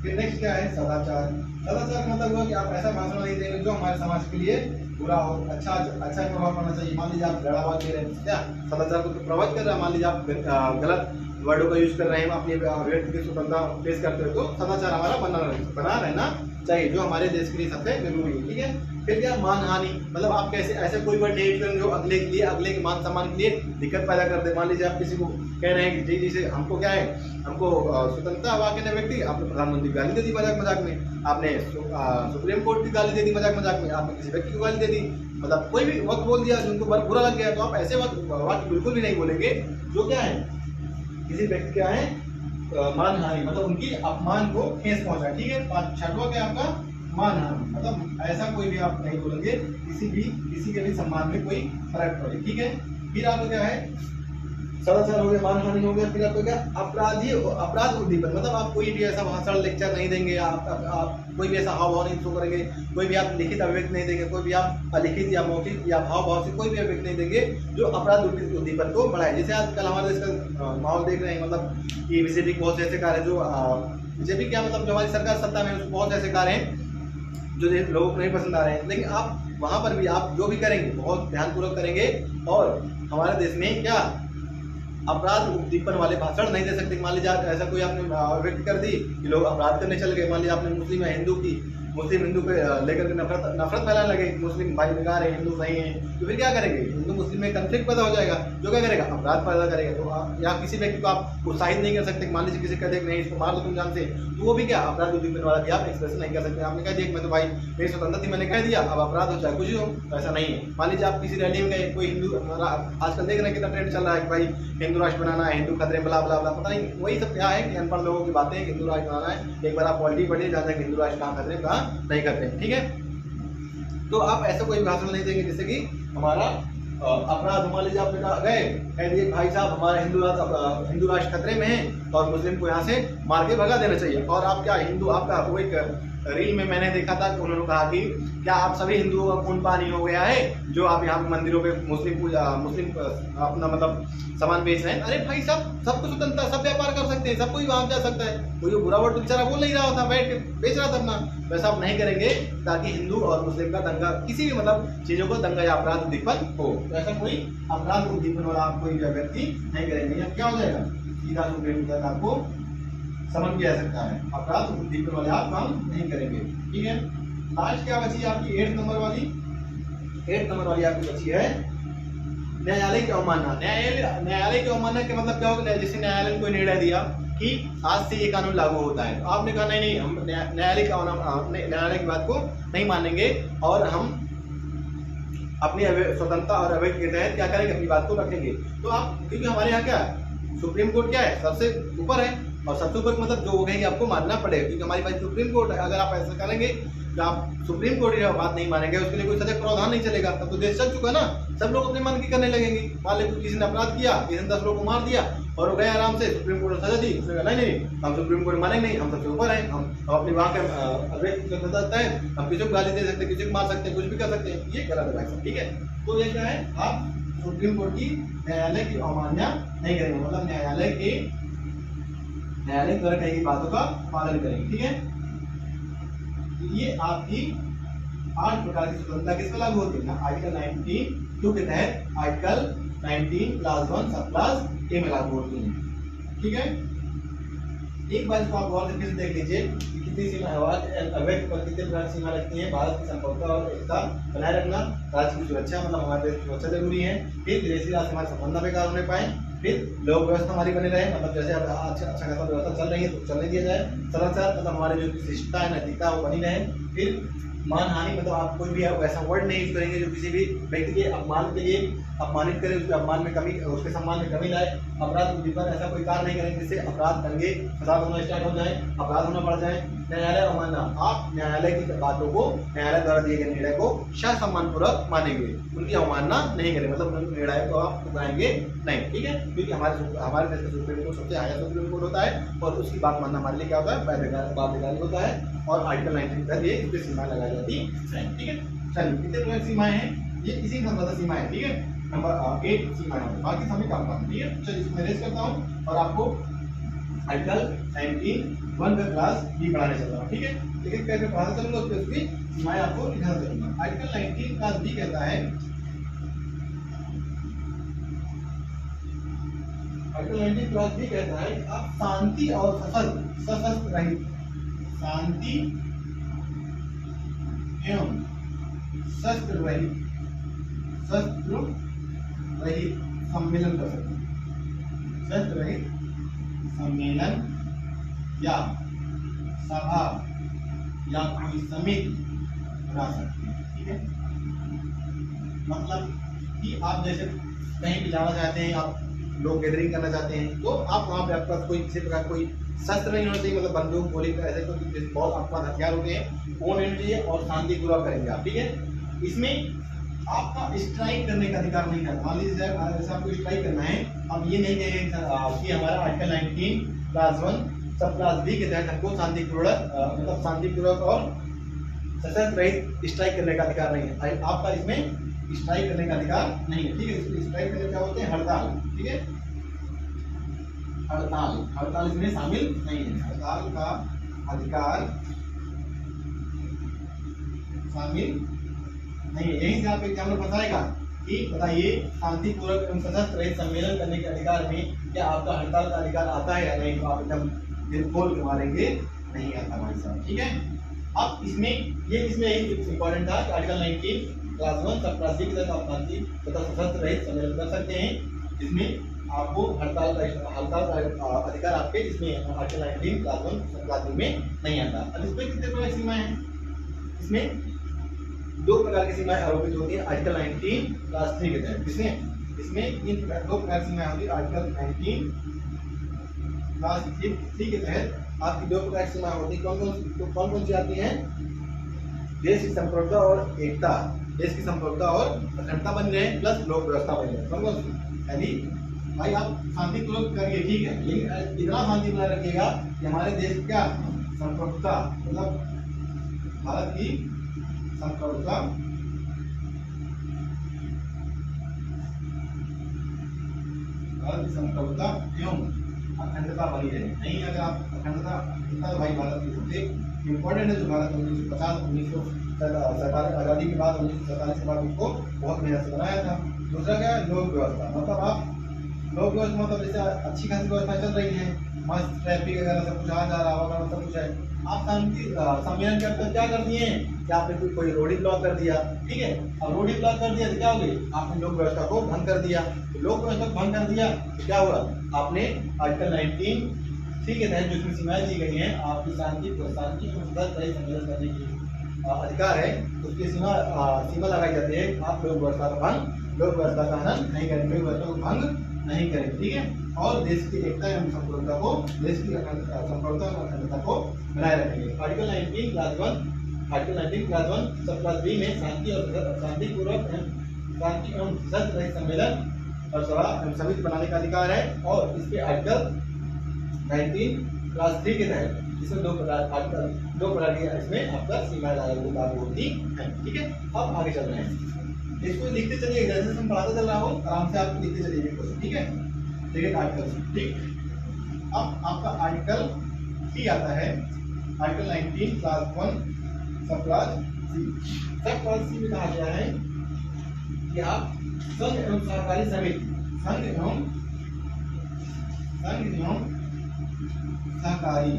फिर नेक्स्ट क्या है, सदाचार। सदाचार का मतलब हुआ कि आप ऐसा भाषण नहीं देंगे जो हमारे समाज के लिए बुरा हो, अच्छा प्रभाव पड़ना चाहिए। मान लीजिए आप गड़ावाद दे रहे हैं, क्या सदाचार को प्रभावित कर रहा है, मान लीजिए आप गलत वर्डों का यूज कर रहे हैं, अपनी अभिव्यक्ति की स्वतंत्रता पेश करते हो, तो सदाचार हमारा बना रहना चाहिए, जो हमारे देश के लिए सबसे जरूरी है। ठीक है, फिर क्या मानहानि। मतलब आप कैसे ऐसे कोई वर्ड नहीं यूज करेंगे जो अगले के लिए, अगले के मान सम्मान के लिए दिक्कत पैदा कर दे। मान लीजिए आप किसी को कह रहे हैं कि जी जी से हमको क्या है, हमको स्वतंत्रता हवा के व्यक्ति, आपने प्रधानमंत्री गाली दे दी मजाक मजाक में, आपने सुप्रीम कोर्ट की गाली दे दी मजाक मजाक में, आपने किसी व्यक्ति को गाली दे दी, मतलब कोई भी वक्त बोल दिया जो उनको बुरा लग गया, तो आप ऐसे वाक्य बिल्कुल भी नहीं बोलेंगे जो क्या है किसी व्यक्ति क्या है मानहानि, मतलब उनकी अपमान को ठेस पहुंचा। ठीक है, छठवां क्या आपका मानहानि, मतलब ऐसा कोई भी आप नहीं बोलेंगे किसी के भी सम्मान में कोई फर्क पड़े, ठीक है। फिर आपको क्या है, सदाचार हो गया, मानहानि हो गया। फिर आपको क्या, अपराध उद्दीपन, मतलब आप कोई भी ऐसा भाषण लेक्चर नहीं देंगे, आप कोई भी ऐसा हाव भाव नहीं शो करेंगे, कोई भी आप लिखित अभिव्यक्ति नहीं देंगे, कोई भी आप अलिखित या मौखिक या भाव से कोई भी अभिव्यक्ति नहीं देंगे जो अपराध उद्दीपन को बढ़ाए। जैसे आजकल हमारे देश का माहौल देख रहे हैं, मतलब कि बीजेपी के बहुत से ऐसे कार्य जो बीजेपी क्या मतलब जो हमारी सरकार सत्ता में उसको बहुत ऐसे कार्य हैं जो लोगों को नहीं पसंद आ रहे हैं, लेकिन आप वहाँ पर भी आप जो भी करेंगे बहुत ध्यानपूर्वक करेंगे। और हमारे देश में क्या अपराध उद्दीपन वाले भाषण नहीं दे सकते। मान लीजिए ऐसा कोई आपने व्यक्त कर दी कि लोग अपराध करने चल गए, मान लीजिए आपने मुस्लिम या हिंदू को लेकर के नफरत फैलाने लगे, मुस्लिम भाई बेकार है, हिंदू सही है, तो फिर क्या करेंगे, हिंदू मुस्लिम में कन्फ्लिक्ट पैदा हो जाएगा, जो क्या करेगा, अपराध पैदा करेगा। तो या किसी व्यक्ति को आप उत्साहित नहीं कर सकते, मान लीजिए किसी कहते नहीं इसको मार दो तुम जान से, तो वो भी क्या अपराध उद्दीपन वाला भी आप एक्सप्रेशन नहीं कर सकते। आपने कह दिया मैं तो भाई मेरी स्वतंत्रता थी, मैंने कह दिया, अब अपराध हो चाहे कुछ हो, ऐसा नहीं है। मान लीजिए आप किसी रैली में गए, कोई हिंदू, आजकल देख रहे हैं कितना ट्रेंड चल रहा है कि भाई हिंदू राष्ट्र बनाना है, हिंदू खतरे बला बला बला, पता नहीं वही सब क्या है कि अनपढ़ लोगों की बातें, हिंदू राष्ट्र बनाना है। एक बार आप पॉलिटिक्स पढ़िए, जान जाएंगे हिंदू राष्ट्र कहाँ खतरे कहाँ नहीं करते, ठीक है। तो आप ऐसा कोई भाषण नहीं देंगे जिससे कि हमारा अपराध, मान लीजिए आपने कहा गए कह दिए भाई साहब हमारा हिंदू राष्ट्र खतरे में है और मुस्लिम को यहाँ से मार के भगा देना चाहिए। और आप क्या हिंदू, आपका वो एक रील में मैंने देखा था कि उन्होंने कहा कि क्या आप सभी हिंदुओं का खून पानी हो गया है जो आप यहाँ मंदिरों पे मुस्लिम अपना मतलब सामान बेच रहे हैं। अरे भाई साहब, सबको स्वतंत्रता, सब व्यापार कर सकते हैं, सब कोई वहां जा सकता है, कोई बुरा वर्ड तो बेचारा बोल नहीं रहा था, बैठ के बेच रहा था अपना। वैसा आप नहीं करेंगे ताकि हिंदू और मुस्लिम का दंगा, किसी भी मतलब चीजों को दंगा या अपराध उद्दीपन हो, तो ऐसा कोई अपराध उद्दीपन वाला आप कोई व्यक्ति नहीं करेंगे। अब क्या हो जाएगा, सीधा सुप्रीम कोर्ट आपको समन किया जा सकता है, अपराध उद्दीपन वाले आप काम नहीं करेंगे, ठीक है। लास्ट क्या बची आपकी 8 नंबर वाली आपकी बची है न्यायालय की अवमानना। न्यायालय की अवमानना के मतलब क्या होगा, जैसे न्यायालय ने कोई निर्णय दिया कि आज से ये कानून लागू होता है, तो आपने कहा नहीं हम न्यायालय की बात को नहीं मानेंगे और हम अपनी स्वतंत्रता और अवैध के तहत क्या करेंगे, अपनी बात को रखेंगे। तो आप, क्योंकि हमारे यहाँ क्या सुप्रीम कोर्ट क्या है, सबसे ऊपर है, और सबसे ऊपर मतलब जो कहेंगे आपको मानना पड़ेगा, क्योंकि हमारी पास सुप्रीम कोर्ट है। अगर आप ऐसा करेंगे तो आप सुप्रीम कोर्ट की बात नहीं मानेंगे, उसके लिए कोई सजा प्रावधान नहीं चलेगा, तब तो देश चल चुका ना, सब लोग अपने मन की करने लगेंगे। मान लीजिए किसी ने अपराध किया, किसी ने 10 लोगों को मार दिया और वो गए आराम से, सुप्रीम कोर्ट ने सजा दी, उसने कहा नहीं हम सुप्रीम कोर्ट मानेंगे नहीं, हम सबसे ऊपर हैं, हम अपनी वहाँ के स्वतंत्रता है, हम किसी को गाली दे सकते हैं, किसी को मार सकते हैं, कुछ भी कर सकते हैं, ये गलत है भाई साहब, ठीक है। तो ये क्या है, आप सुप्रीम कोर्ट की न्यायालय की अवमानना नहीं करेंगे, मतलब न्यायालय द्वारा कही गई बातों का पालन करेंगे, ठीक है। ये आपकी 8 प्रकार की स्वतंत्रता किस पर लागू होती है, आर्टिकल 19(2) के तहत आर्टिकल 19 क्लास 1 सब क्लास ए में लागू होती है, ठीक है। एक बार इसको आप गौर से फिर से देख लीजिए कि कितनी सीमा अवैध पर कितने प्रकार सीमा रखती है। भारत की संप्रभुता और एकता बनाए रखना, राज्य की सुरक्षा, मतलब हमारे देश की सुरक्षा जरूरी है। फिर विदेशी राज हमारे संबंध बेकार होने पाए, फिर लोक व्यवस्था हमारी बनी रहे, मतलब जैसे अब अच्छा खासा व्यवस्था चल रही है तो चलने दिया जाए। सदाचार मतलब हमारे जो शिष्टता है, नैतिकता वो बनी रहे। फिर मानहानि मतलब आप कोई भी ऐसा वर्ड नहीं यूज करेंगे जो किसी भी व्यक्ति के अपमान के लिए अपमानित करे, उसके अपमान में कमी, उसके सम्मान में कमी लाए। अपराध उद्दीपन ऐसा कोई कार्य नहीं करेंगे जिससे अपराध दंगे फसाद होना स्टार्ट हो जाए, अपराध होना बढ़ जाए। न्यायालय अवमानना, आप न्यायालय की बातों को, न्यायालय द्वारा दिए गए निर्णय को सम्मान पूर्वक मानेंगे, उनकी अवमानना नहीं करेंगे, मतलब उनके निर्णय को आप ठुकराएंगे नहीं, ठीक है। क्योंकि हमारे देश का सुप्रीम कोर्ट सबसे हायर सुप्रीम कोर्ट होता है और उसकी बात मानना हमारे लिए क्या होता है, बाध्यकारी होता है। और आर्टिकल 19 के तहत ये इस पर सीमाएं लगाई जाती है, ठीक है। चलिए कितने प्रकार की सीमाएं हैं, ये इसी का मतलब सीमा है, ठीक है। नंबर 8 सीमा है, बाकी समय काम करना, ठीक है। चलिए इसको मैं रेज करता हूँ और आपको आर्टिकल 19(1) का क्लास बी पढ़ाने चल रहा हूँ, ठीक है। लेकिन कैसे पढ़ाना चलूंगा उस पर उसकी सीमाएं आपको लिखाना चलूंगा। आर्टिकल 19 क्लास बी कहता है, आर्टिकल 19 क्लास बी कहता है आप शांति और सशस्त्र रहित, शांति एवं शस्त्र रहित सम्मेलन कर सकते हैं। शस्त्र रहित सम्मेलन या सभा या कोई समिति बना सकते हैं, ठीक है। मतलब कि आप जैसे कहीं भी जाना चाहते हैं, आप लोग गैदरिंग करना चाहते हैं, तो आप वहाँ पे आपका कोई किसी प्रकार कोई शस्त्र नहीं होना चाहिए, मतलब बंदूक गोली ऐसे कोई बहुत आपका हथियार होते हैं वो नहीं होने चाहिए, और शांतिपूर्वक करेंगे आप, ठीक है। इसमें आपका स्ट्राइक करने का अधिकार नहीं है। मान लीजिए जैसे आपको स्ट्राइक करना है, अब ये नहीं कहेंगे कि हमारा आर्टिकल 19 क्लास 1 सब क्लास बी के तहत हमको शांतिपूर्वक मतलब शांतिपूर्वक और सशस्त्र रहित स्ट्राइक करने का अधिकार नहीं है। आपका इसमें स्ट्राइक करने का अधिकार नहीं है, ठीक है। स्ट्राइक करने क्या होते हैं, हड़ताल, ठीक है। हड़ताल इसमें शामिल नहीं है, हड़ताल का अधिकार शामिल नहीं है। यहीं से आप एग्जाम में बताएगा कि बताइए शांतिपूर्वक एवं सशस्त्र रहित सम्मेलन करने के अधिकार में क्या आपका हड़ताल का अधिकार आता है या नहीं, तो आप एकदम दिल खोल के मारेंगे नहीं आता भाई साहब, ठीक है। अब इसमें इम्पोर्टेंट था कि आर्टिकल 19 क्लास 1 सब क्लास के तहत आप शांति तथा सशस्त्र रहित सम्मेलन कर सकते हैं, जिसमें आपको हड़ताल का अधिकार आपके इसमें आर्टिकल 19 क्लास 1 सब क्लास में नहीं आता। अब इसमें कितने प्रकार की सीमाएं हैं, इसमें 2 प्रकार की सीमाएं आरोपित होती है आर्टिकल 19 क्लास 3 के तहत। इसमें 2 प्रकार की सीमाएं होती है आर्टिकल 19 क्लास 3 के तहत। आपकी 2 प्रकार की सीमाएं होती है, कौन कौन सी आती हैं, देश की संप्रभुता और एकता, देश की संप्रभुता और अखंडता बन रहे प्लस लोक व्यवस्था बन रहे, कौन कौन सी। यानी भाई आप शांतिपूर्वक करिए, ठीक है, लेकिन इतना शांति बनाए रखिएगा कि हमारे देश की क्या संप्रभुता, मतलब भारत की संप्रभुता एवं अखंडता बनी रहे। नहीं अगर आप अखंडता तो भाई भारत की सबसे इम्पोर्टेंट है, जो भारत 1950 आज़ादी के बाद 1947 के बाद उसको बहुत मेहनत से बनाया था। दूसरा क्या है, लोक व्यवस्था, मतलब आप लोक व्यवस्था मतलब जैसे अच्छी खासी व्यवस्था चल रही है, मस्त ट्रैफिक वगैरह सब कुछ आ जा रहा होगा, सब कुछ है। आप शांति सम्मेलन के अंदर क्या कर दिए कि आपने कोई रोड ही ब्लॉक कर दिया, ठीक है। अब रोड ही ब्लॉक कर दिया तो क्या हो गई, आपने लोक व्यवस्था को भंग कर दिया। तो लोक व्यवस्था को भंग कर दिया तो क्या हुआ, आपने आर्टिकल 19 ठीक है तहत जिसमें सीमाएं दी गई हैं, आपकी शांति को सम्मेलन करने की अधिकार है, उसकी सीमा लगाई जाती है। आप लोक व्यवस्था का हनन नहीं करेंगे, लोक व्यवस्था को भंग नहीं करेंगे, ठीक है। और देश की एकता एवं संप्रभुता को, देश की संप्रभुता और अखंडता को बनाए रखेंगे। आर्टिकल 19 क्लास 1 सब क्लास बी में शांति और शांतिपूर्वक शांति एवं सशस्त्र रहित सम्मेलन और सभा एवं समिति बनाने का अधिकार है। और इस पे आर्टिकल 19 क्लास 3 के तहत इसमें 2 प्रकार की इसमें आपका सीमाएं लागू होती है, ठीक है। अब आगे चल रहे हैं, इसको लिखते चलिए, जैसे हम पढ़ाता चल रहा हो आराम से आप लिखते चलिए, ठीक है। देखिए आर्टिकल, ठीक। अब आपका आर्टिकल 3 आता है, आर्टिकल 19 क्लास 1 सब क्लास सी में कहा गया है कि आप संघ एवं सहकारी समिति, संघ एवं सहकारी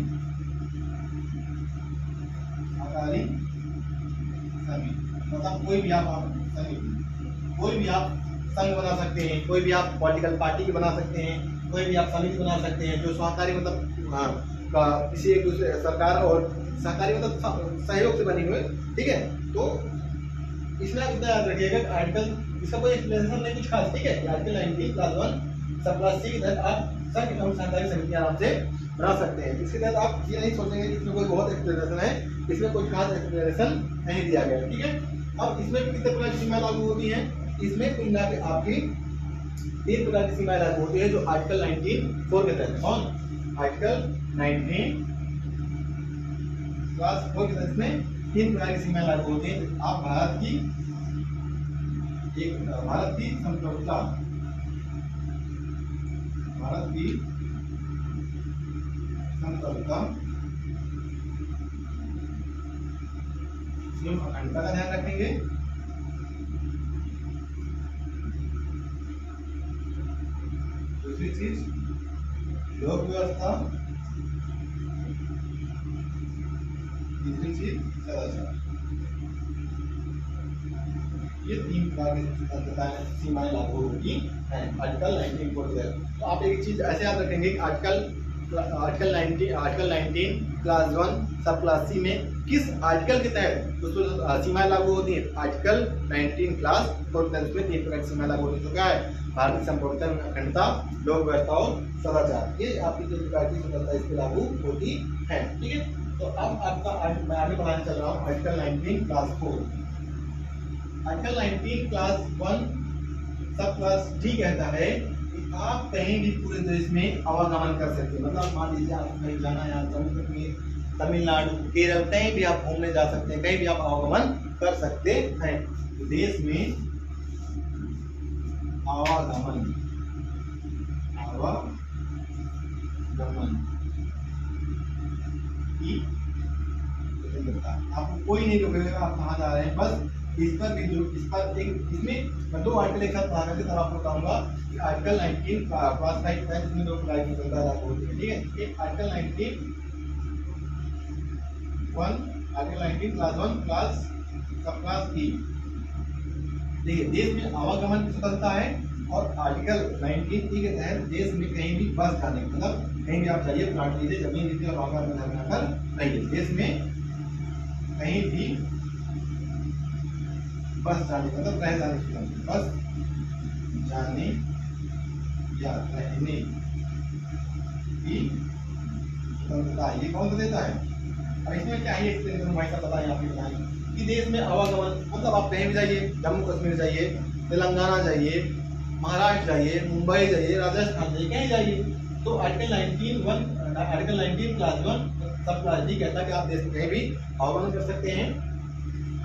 समिति, मतलब कोई भी आप संघ बना सकते हैं, कोई भी आप पॉलिटिकल पार्टी की बना सकते हैं, कोई भी आप समिति बना सकते हैं जो सहकारी मतलब किसी एक दूसरे सरकार और सहकारी मतलब सहयोग से बनी हुई, ठीक है। तो इसमें आप इतना याद रखिएगा कि आर्टिकल इसका कोई एक्सप्लेनेशन नहीं कुछ खास, ठीक है। आर्टिकल 19 क्लास 1 सब क्लास सी के तहत आप संघ एवं सहकारी समिति आराम से बना सकते हैं। इसके तहत आप ये नहीं सोचेंगे कि इसमें कोई बहुत एक्सप्लेनेशन है, इसमें कोई खास एक्सप्लेनेशन नहीं दिया गया, ठीक है। अब इसमें कितने प्रकार की सीमाएं लागू होती हैं, इसमें कुल मिला के आपकी 3 प्रकार की सीमाएं लागू होती है जो आर्टिकल 19(4) के तहत। कौन, आर्टिकल 19 क्लास 4 के तहत इसमें 3 प्रकार की सीमाएं लागू होती हैं। आप भारत की संप्रभुता, अखंडता का ध्यान रखेंगे। दूसरी चीज लोक व्यवस्था, तीसरी चीज सदाचार। ये 3 प्रकार की सीमाएं लागू होती हैं आर्टिकल 19(4) के तहत। तो आप एक चीज ऐसे याद रखेंगे कि आर्टिकल 19 क्लास 1 सब क्लास सी में किस आर्टिकल के तहत उसको सीमाएं लागू होती हैं? आर्टिकल 19 क्लास 4 के तहत उसमें 3 प्रकार की सीमाएं लागू होती है। तो क्या है? भारतीय संप्रभुता, अखंडता, लोक व्यवस्था और सदाचार, ये आपकी 3 प्रकार की स्वतंत्रता इस पे लागू होती है। ठीक है, तो अब आपका मैं आगे बढ़ाने चल रहा हूँ आर्टिकल 19 क्लास 4। आर्टिकल 19 क्लास 1 सब क्लास डी कहता है कि आप कहीं भी पूरे देश में आवागमन कर सकते हैं। मतलब मान लीजिए आपको कहीं जाना है, जम्मू कश्मीर, तमिलनाडु, केरल, कहीं भी आप घूमने जा सकते हैं, कहीं भी आप आवागमन कर सकते हैं। देश में आवागमन की स्वतंत्रता, आपको कोई नहीं रोकेगा आप कहाँ जा रहे हैं। बस इस पर भी जो इस पर एक इसमें मैं 2 आर्टिकल एक साथ पढ़ा करके तब आपको बताऊंगा कि आर्टिकल 19 क्लास 5 है, इसमें 2 प्रकार की स्वतंत्रता लागू होती है। ठीक है, एक आर्टिकल 19 क्लास 1 क्लास सब क्लास ई। देखिए, देश में आवागमन की स्वतंत्रता है और आर्टिकल 19 के तहत देश में कहीं भी बस जाने, मतलब कहीं भी आप जाइए, प्लाट लीजिए, जमीन लीजिए और वहां पर बनाकर रहिए। देश में कहीं भी बस जाने, मतलब रह जाने की स्वतंत्रता, बस जाने या रहने की स्वतंत्रता, ये कौन सा देता है? अब इसमें क्या है एक्सप्लेन भाई साहब बताएं, आप बताएं कि देश में आवागमन मतलब आप कहीं भी जाइए, जम्मू कश्मीर जाइए, तेलंगाना जाइए, महाराष्ट्र जाइए, मुंबई जाइए, राजस्थान जाइए, कहीं जाइए, तो आर्टिकल 19 क्लास 1 सब क्लास डी कहता है कि आप देश में कहीं भी आवागमन कर सकते हैं।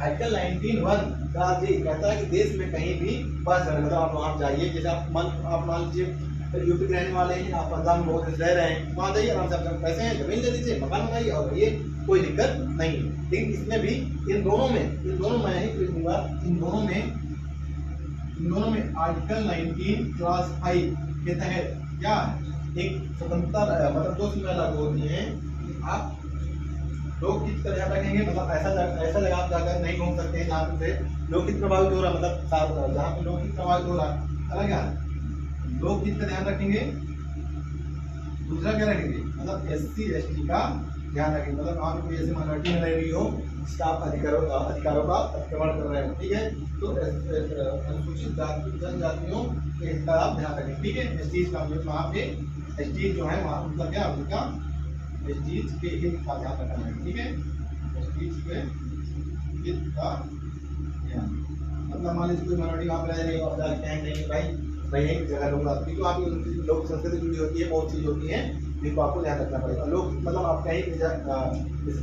आर्टिकल 19(1) क्लास डी कहता है कि देश में कहीं भी बस जाने, मतलब आप वहाँ जाइए, जैसे आप मान लीजिए यूपी के रहने वाले हैं, आप पंजाब में बहुत रह रहे हैं, वहाँ जाइए, आराम से आप पैसे हैं, जमीन ले लीजिए, मकान बनाइए और रहिए, कोई दिक्कत नहीं है। लेकिन इसमें भी इन दोनों में मैं ही दूंगा, इन दोनों में आर्टिकल 19 क्लास 5 के तहत क्या एक स्वतंत्रता, मतलब 2 सीमाएं लागू होती हैं। आप लोग किस तरह रखेंगे, मतलब ऐसा जगह आप जाकर नहीं घूम सकते हैं जहाँ पे लोकहित प्रभावित हो रहा, मतलब जहाँ पे लोकहित प्रभावित हो रहा, अलग है। लोकहित का ध्यान रखेंगे। दूसरा क्या रखेंगे, मतलब SC ST का ध्यान रखेंगे, मतलब वहाँ पे कोई ऐसी माइनॉरिटी में रह रही हो जिसका आप अधिकारों का अतिक्रमण कर रहे हो। ठीक है, तो अनुसूचित जनजातियों के हित का आप ध्यान रखें। ठीक है, ST का वहाँ पे ST जो है वहाँ मतलब क्या उनका ST के हित का ध्यान रखना है। ठीक है, ST के हित का ध्यान, मतलब मान लीजिए कोई माइनॉरिटी वहाँ पे रह रही हो, आप जाके नहीं भाई एक जगह लूंगा, क्योंकि वहाँ की लोक संस्कृति जुड़ी होती है, बहुत चीज होती है जिनको आपको ध्यान रखना पड़ेगा। लोग मतलब आप कहीं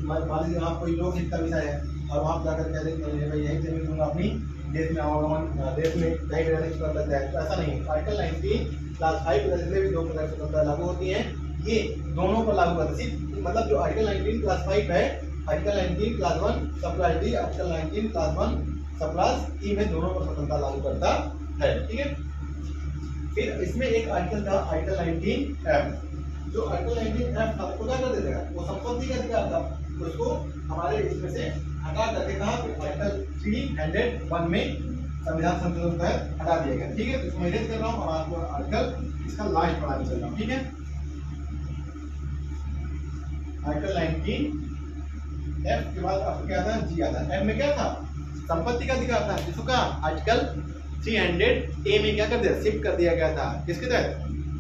मान लीजिए वहाँ कोई लोक हित का विषय है और वहाँ जाकर कह दें भाई यही जमीन दूंगा अपनी, देश में आवागमन, देश में कहीं भी रहने की स्वतंत्रता है, तो ऐसा नहीं। आर्टिकल 19 क्लास 5 में भी 2 प्रकार की स्वतंत्रता लागू होती है, ये दोनों पर लागू करता है। मतलब जो आर्टिकल 19 क्लास 5 है, आर्टिकल 19 क्लास 1 सब क्लास डी, आर्टिकल 19 क्लास 1 सब क्लास ई में दोनों पर स्वतंत्रता लागू करता है। ठीक है, फिर इसमें एक आर्टिकल था आर्टिकल 19F, जो आर्टिकल 19F था उसको क्या कर देगा, वो संपत्ति का अधिकार था, उसको हमारे इसमें से हटा करके कहा आर्टिकल 301 में संविधान संशोधन का हटा दिया गया। ठीक है, तो इसको मैं रेज कर रहा हूँ और आपको आर्टिकल इसका लास्ट पढ़ाने चल रहा हूँ। ठीक है, आर्टिकल 19F के बाद आपको क्या था, जी आता है। F में क्या था, संपत्ति का अधिकार था, जिसको कहा आर्टिकल 300A में क्या कर दिया, शिफ्ट कर दिया गया था, किसके तहत,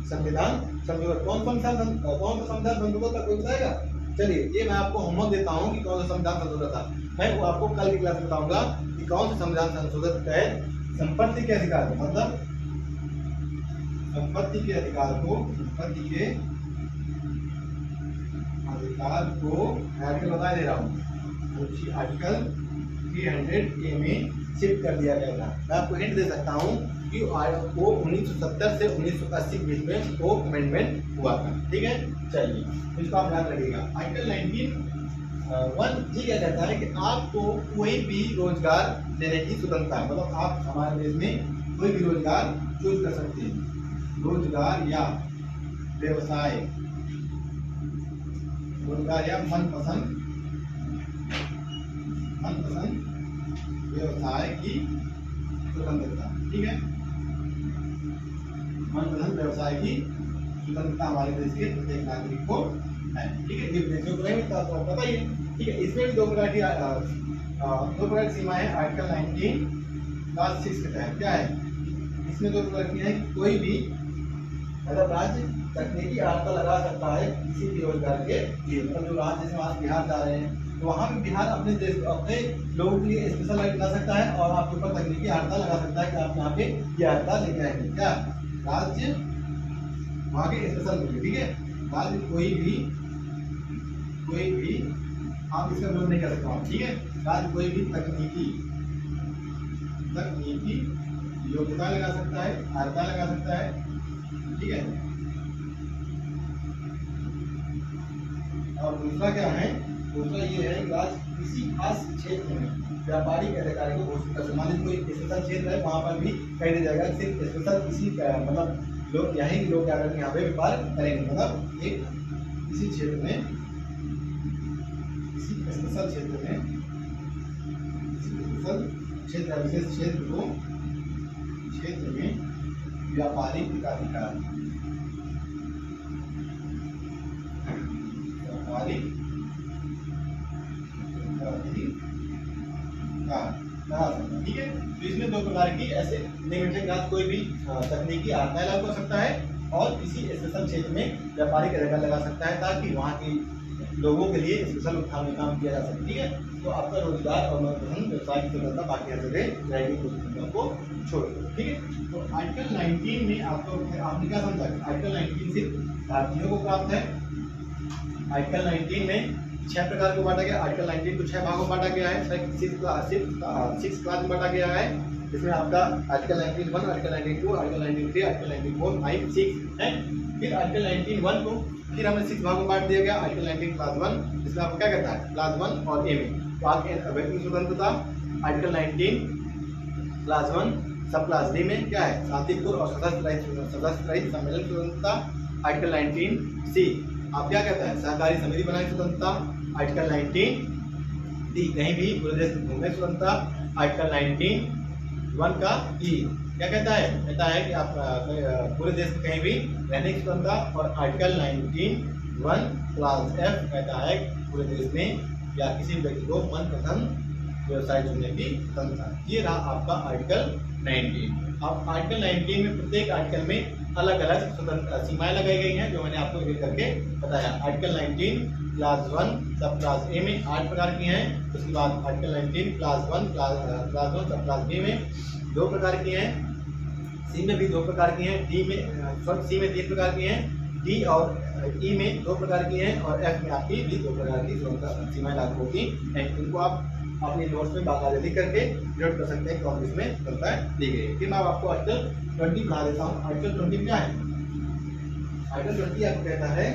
संविधान संशोधन। कौन सा संविधान संशोधन था, कोई बताएगा? चलिए ये मैं आपको होमवर्क देता हूँ कि कौन सा संविधान संशोधन था। मैं वो आपको कल की क्लास में बताऊंगा कि कौन सा संविधान संशोधन के तहत संपत्ति के अधिकार को, मतलब संपत्ति के अधिकार को आर्टिकल बता दे रहा हूँ, आर्टिकल 300A में शिफ्ट कर दिया गया था। मैं आपको हिंट दे सकता हूँ कि वो 1970 से 1980 के बीच में वो अमेंडमेंट हुआ था। ठीक है, चलिए इसको आप याद रखिएगा। आर्टिकल 19(1) जी क्या कहता है कि आपको कोई भी रोजगार देने की स्वतंत्रता है, मतलब आप हमारे देश में कोई भी रोजगार चूज कर सकते हैं, रोजगार या व्यवसाय, रोजगार या मनपसंद व्यवसाय की स्वतंत्रता। ठीक है, मनपसंद व्यवसाय की स्वतंत्रता हमारे देश के प्रत्येक नागरिक को है। ठीक है, ये विदेशों को नहीं मिलता, तो पता ही है ठीक है, इसमें भी दो प्रकार की सीमा है। आर्टिकल 19 क्लास 6 के तहत क्या है, इसमें दो प्रकार की है। कोई भी मतलब राज्य तकनीकी आर्ता लगा सकता है किसी भी रोजगार के लिए। मतलब जो राज्य जैसे आप बिहार जा रहे हैं तो वहाँ भी बिहार अपने देश अपने लोगों के लिए स्पेशल राइट बना सकता है और आपके ऊपर तकनीकी आर्ता लगा सकता है कि आप यहाँ पे ये आर्ता लेके आएंगे। क्या राज्य वहाँ के स्पेशल मिले, ठीक है। राज्य कोई भी आप इसका विरोध नहीं कर सकते, ठीक है। राज्य कोई भी तकनीकी योग्यता लगा सकता है, आर्ता लगा सकता है, ठीक है। और दूसरा क्या है, दूसरा ये है कि राज्य किसी खास क्षेत्र में व्यापारिक अधिकारी को घोषित कर सकता है। मान लीजिए कोई स्पेशल क्षेत्र है, वहाँ पर भी कह दिया जाएगा सिर्फ स्पेशल किसी मतलब लोग यहीं लोग क्या करेंगे, यहाँ पे व्यापार करेंगे। मतलब एक किसी क्षेत्र में, किसी स्पेशल क्षेत्र विशेष क्षेत्र में व्यापारिक अधिकार ठीक है। तो इसमें दो प्रकार की ऐसे लिमिटेड क्लास कोई भी तकनीकी आर्ता लागू कर सकता है और किसी स्पेशल क्षेत्र में व्यापारिक अधिकार लगा सकता है ताकि वहाँ के लोगों के लिए स्पेशल उत्थान में काम किया जा सके, ठीक है। तो आपका रोजगार और मनोरंजन व्यवसाय की स्वतंत्रता बाकी हर जगह रहेगी, को छोड़ दो, ठीक है। तो आर्टिकल 19 में आपने क्या समझा, आर्टिकल 19 सिर्फ भारतीयों को प्राप्त है। आर्टिकल 19 में 6 प्रकार को बांटा गया। आर्टिकल 19 को 6 भागों में बांटा गया है, 6 क्लास में बांटा गया है, जिसमें आपका आर्टिकल 19(1), आर्टिकल 19(2), आर्टिकल 19(3), आर्टिकल 19(4), 5, 6 है। फिर आर्टिकल 19(1) को फिर हमें 6 भागों में बांट दिया गया। आर्टिकल 19 क्लास 1, जिसमें आपको क्या कहता है, क्लास 1 और ए में व्यक्ति स्वतंत्रता। आर्टिकल 19 क्लास 1 सब क्लास डी में क्या है, शांतिपूर्ण और सशस्त्र रहित सम्मेलन स्वतंत्रता। आर्टिकल 19 सी आप क्या कहता है, सहकारी समिति बनाने की स्वतंत्रता। आर्टिकल 19 डी कहीं भी पूरे देश में घूमने की स्वतंत्रता। आर्टिकल 19(1) का ई क्या कहता है कि आप पूरे देश में कहीं भी रहने की स्वतंत्रता। और आर्टिकल 19(1) क्लास एफ कहता है पूरे देश में या किसी व्यक्ति को मनपसंद व्यवसाय चुनने की स्वतंत्रता। ये रहा आपका आर्टिकल 19। अब आर्टिकल 19 में प्रत्येक आर्टिकल में अलग अलग स्वतंत्र सीमाएं लगाई गई हैं, जो मैंने आपको एक करके बताया। आर्टिकल 19 क्लास 1 सब क्लास ए में 8 प्रकार की हैं। उसके बाद आर्टिकल 19 क्लास 1 सब क्लास बी में 2 प्रकार की हैं। सी में भी 2 प्रकार की हैं। डी में सी में 3 प्रकार की हैं। डी और ई में 2 प्रकार की हैं और एफ में आपकी भी 2 प्रकार की सीमाएं लागू होती हैं। इनको आप अपने नोट्स में बाकायदा लिख करके नोट कर सकते हैं कौन इसमें स्वतंत्रता दी गई है। फिर मैं आपको आर्टिकल 20 बना देता हूँ। आर्टिकल 20 क्या है, आर्टिकल 20 आपको कहता है